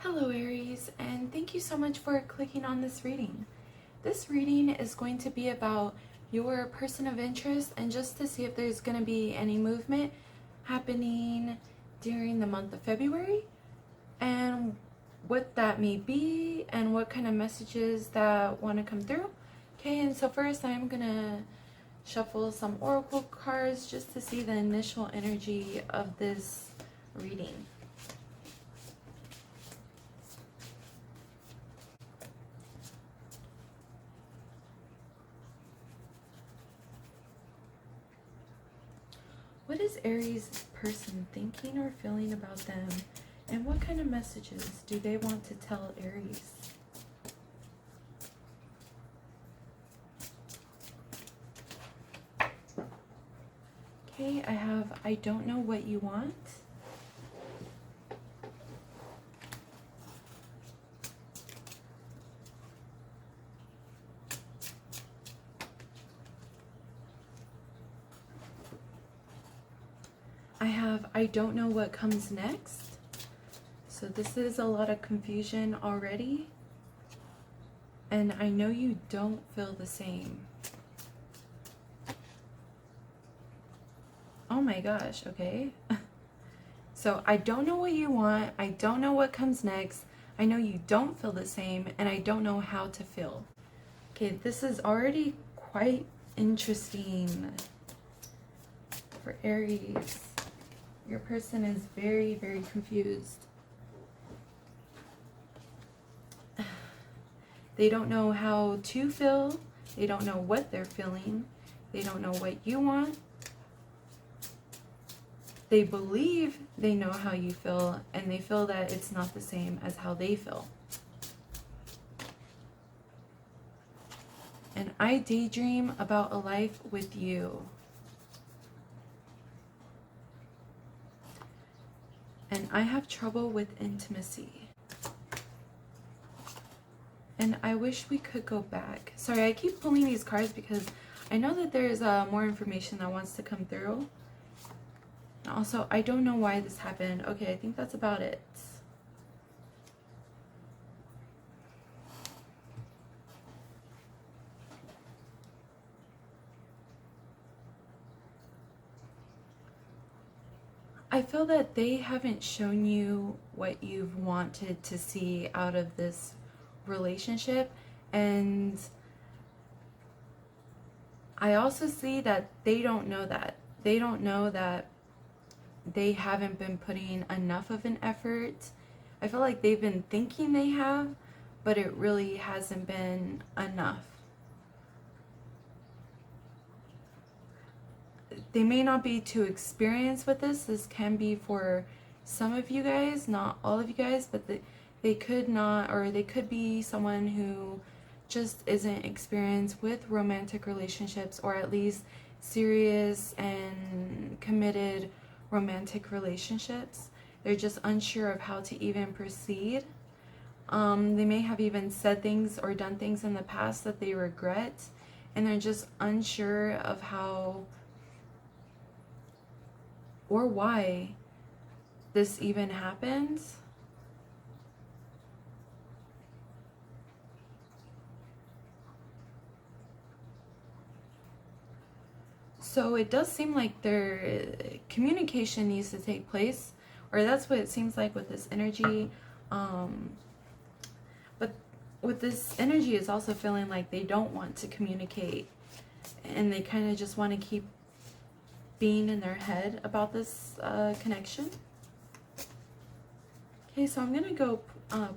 Hello Aries, and thank you so much for clicking on this reading. This reading is going to be about your person of interest and just to see if there's going to be any movement happening during the month of February and what that may be and what kind of messages that want to come through. Okay, and so first I'm going to shuffle some oracle cards just to see the initial energy of this reading. What is Aries person thinking or feeling about them? And what kind of messages do they want to tell Aries? Okay, I have I don't know what you want. I have I don't know what comes next. So this is a lot of confusion already. And I know you don't feel the same. Oh my gosh, okay. So I don't know what you want. I don't know what comes next. I know you don't feel the same, and I don't know how to feel. Okay, this is already quite interesting for Aries. Your person is very, very confused. They don't know how to feel. They don't know what they're feeling. They don't know what you want. They believe they know how you feel, and they feel that it's not the same as how they feel. And I daydream about a life with you. And I have trouble with intimacy. And I wish we could go back. Sorry, I keep pulling these cards because I know that there's more information that wants to come through. And also, I don't know why this happened. Okay, I think that's about it. I feel that they haven't shown you what you've wanted to see out of this relationship, and I also see that they don't know that. They don't know that they haven't been putting enough of an effort. I feel like they've been thinking they have, but it really hasn't been enough. They may not be too experienced with this. This can be for some of you guys, not all of you guys, but they could not, or they could be someone who just isn't experienced with romantic relationships, or at least serious and committed romantic relationships. They're just unsure of how to even proceed. They may have even said things or done things in the past that they regret, and they're just unsure of how or why this even happened. So it does seem like their communication needs to take place, or that's what it seems like with this energy. But with this energy, it's also feeling like they don't want to communicate, and they kind of just want to keep being in their head about this connection. Okay, so I'm gonna go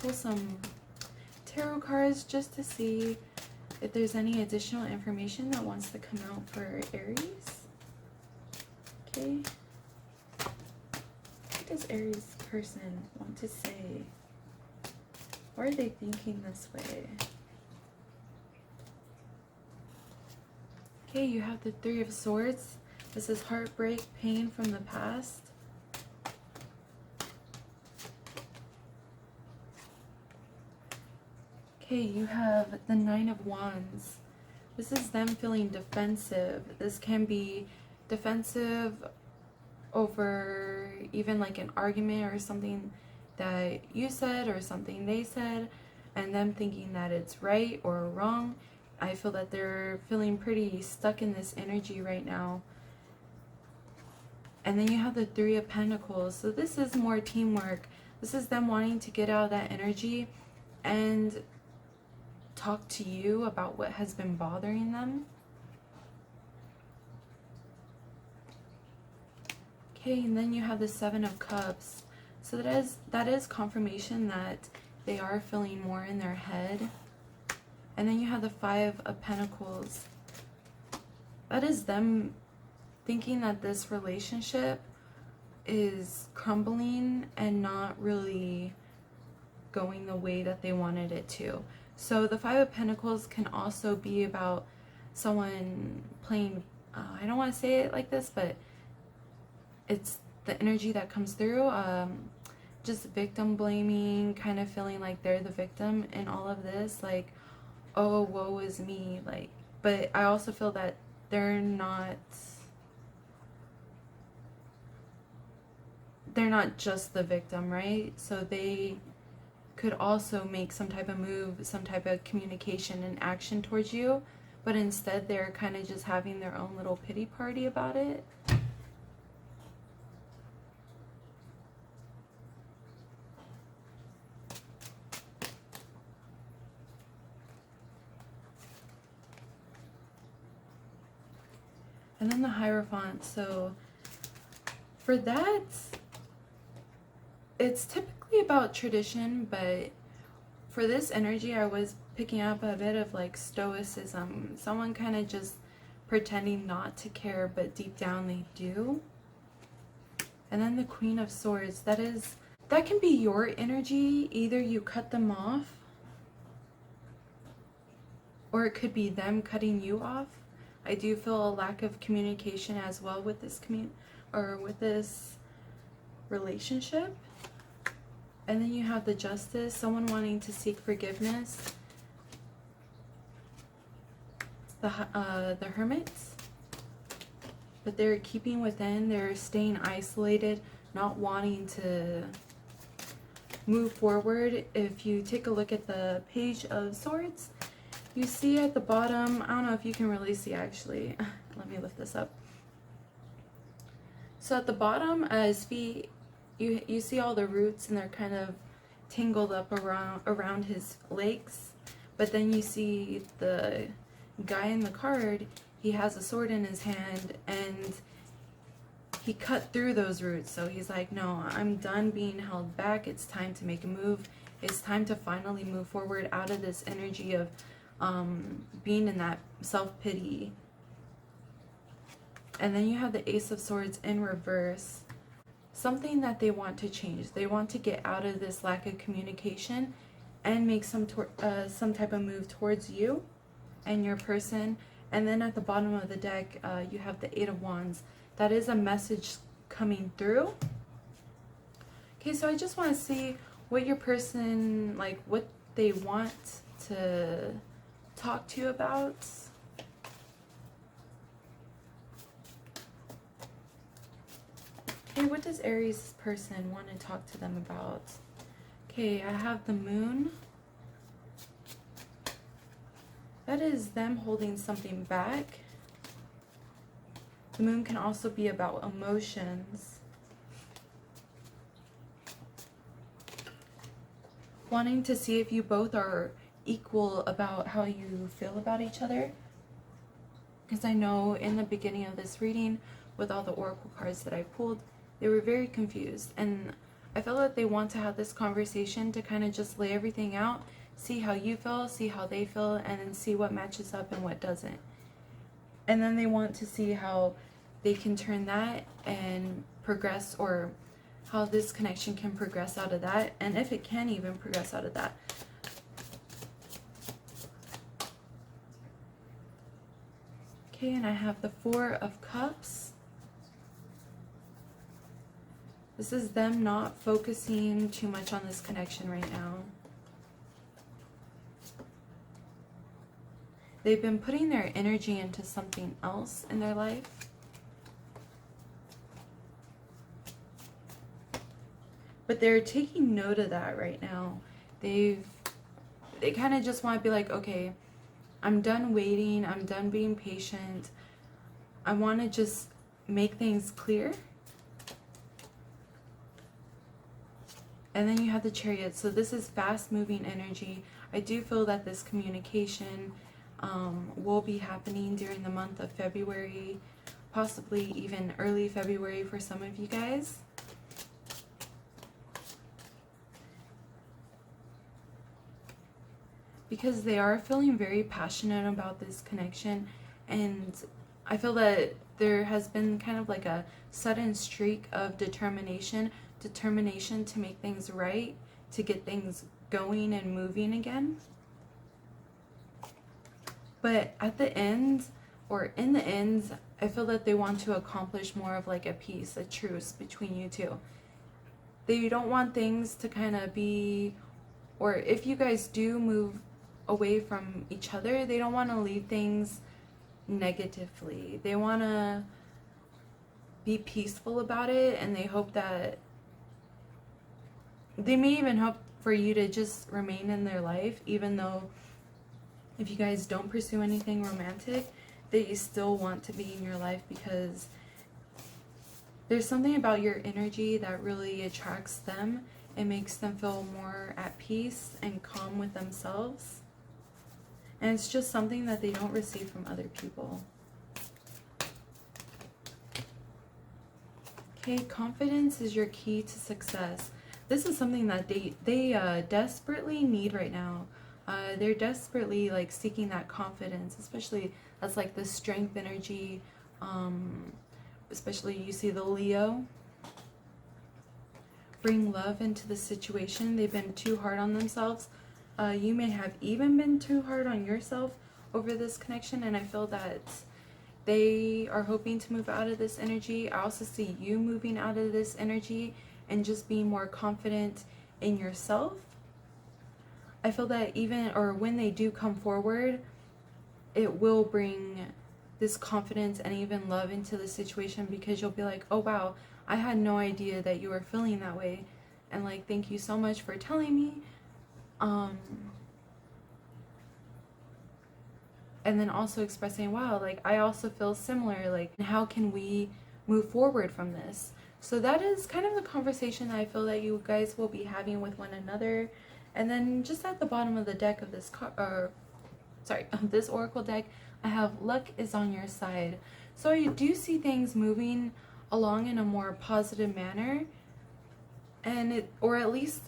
pull some tarot cards just to see if there's any additional information that wants to come out for Aries. Okay. What does Aries person want to say? Why are they thinking this way? Okay, you have the Three of Swords. This is heartbreak, pain from the past. Okay, you have the Nine of Wands. This is them feeling defensive. This can be defensive over even like an argument or something that you said or something they said, and them thinking that it's right or wrong. I feel that they're feeling pretty stuck in this energy right now. And then you have the Three of Pentacles. So this is more teamwork. This is them wanting to get out of that energy and talk to you about what has been bothering them. Okay, and then you have the Seven of Cups. So that is confirmation that they are feeling more in their head. And then you have the Five of Pentacles. That is them thinking that this relationship is crumbling and not really going the way that they wanted it to. So the Five of Pentacles can also be about someone playing, I don't want to say it like this, but it's the energy that comes through, just victim blaming, kind of feeling like they're the victim in all of this, like, oh, woe is me, like. But I also feel that they're not just the victim, right? So they could also make some type of move, some type of communication and action towards you, but instead they're kind of just having their own little pity party about it. And then the Hierophant. So for that, it's typically about tradition, but for this energy, I was picking up a bit of like stoicism. Someone kind of just pretending not to care, but deep down they do. And then the Queen of Swords. That can be your energy. Either you cut them off, or it could be them cutting you off. I do feel a lack of communication as well with this with this relationship. And then you have the Justice, someone wanting to seek forgiveness. The Hermit, but they're keeping within, they're staying isolated, not wanting to move forward. If you take a look at the Page of Swords, you see at the bottom, I don't know if you can really see actually, let me lift this up. So at the bottom, his feet, you see all the roots and they're kind of tangled up around his legs. But then you see the guy in the card, he has a sword in his hand and he cut through those roots. So he's like, no, I'm done being held back. It's time to make a move. It's time to finally move forward out of this energy of being in that self-pity. And then you have the Ace of Swords in reverse. Something that they want to change. They want to get out of this lack of communication and make some type of move towards you and your person. And then at the bottom of the deck, you have the Eight of Wands. That is a message coming through. Okay, so I just want to see what your person, like, what they want to talk to you about. Okay, what does Aries person want to talk to them about? Okay, I have the Moon. That is them holding something back. The Moon can also be about emotions. Wanting to see if you both are equal about how you feel about each other. Because I know in the beginning of this reading, with all the oracle cards that I pulled, they were very confused. And I feel that they want to have this conversation to kind of just lay everything out, see how you feel, see how they feel, and then see what matches up and what doesn't. And then they want to see how they can turn that and progress, or how this connection can progress out of that, and if it can even progress out of that. Okay, and I have the Four of Cups. This is them not focusing too much on this connection right now. They've been putting their energy into something else in their life. But they're taking note of that right now. They kind of just want to be like, okay, I'm done waiting, I'm done being patient. I want to just make things clear. And then you have the Chariot. So this is fast moving energy. I do feel that this communication will be happening during the month of February, possibly even early February for some of you guys. Because they are feeling very passionate about this connection, and I feel that there has been kind of like a sudden streak of determination to make things right, to get things going and moving again. But at the end, or in the end, I feel that they want to accomplish more of like a peace, a truce between you two. They don't want things to kind of be, or if you guys do move away from each other, they don't want to leave things negatively. They want to be peaceful about it, and they hope that they may even hope for you to just remain in their life, even though if you guys don't pursue anything romantic, they still want to be in your life, because there's something about your energy that really attracts them. It makes them feel more at peace and calm with themselves. And it's just something that they don't receive from other people. Okay, confidence is your key to success. This is something that they desperately need right now. They're desperately like seeking that confidence, especially that's like the strength energy. Especially you see the Leo. Bring love into the situation. They've been too hard on themselves. You may have even been too hard on yourself over this connection, and I feel that they are hoping to move out of this energy. I also see you moving out of this energy and just being more confident in yourself. I feel that even, or when they do come forward, it will bring this confidence and even love into the situation, because you'll be like, oh wow, I had no idea that you were feeling that way, and like, thank you so much for telling me. And then also expressing, wow, like I also feel similar, like how can we move forward from this? So that is kind of the conversation that I feel that you guys will be having with one another. And then just at the bottom of the deck of this this oracle deck, I have luck is on your side. So you do see things moving along in a more positive manner, and or at least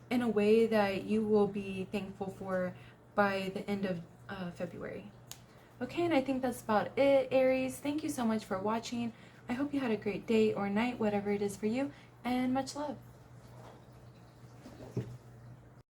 in a way that you will be thankful for by the end of February. Okay, and I think that's about it, Aries. Thank you so much for watching. I hope you had a great day or night, whatever it is for you, and much love.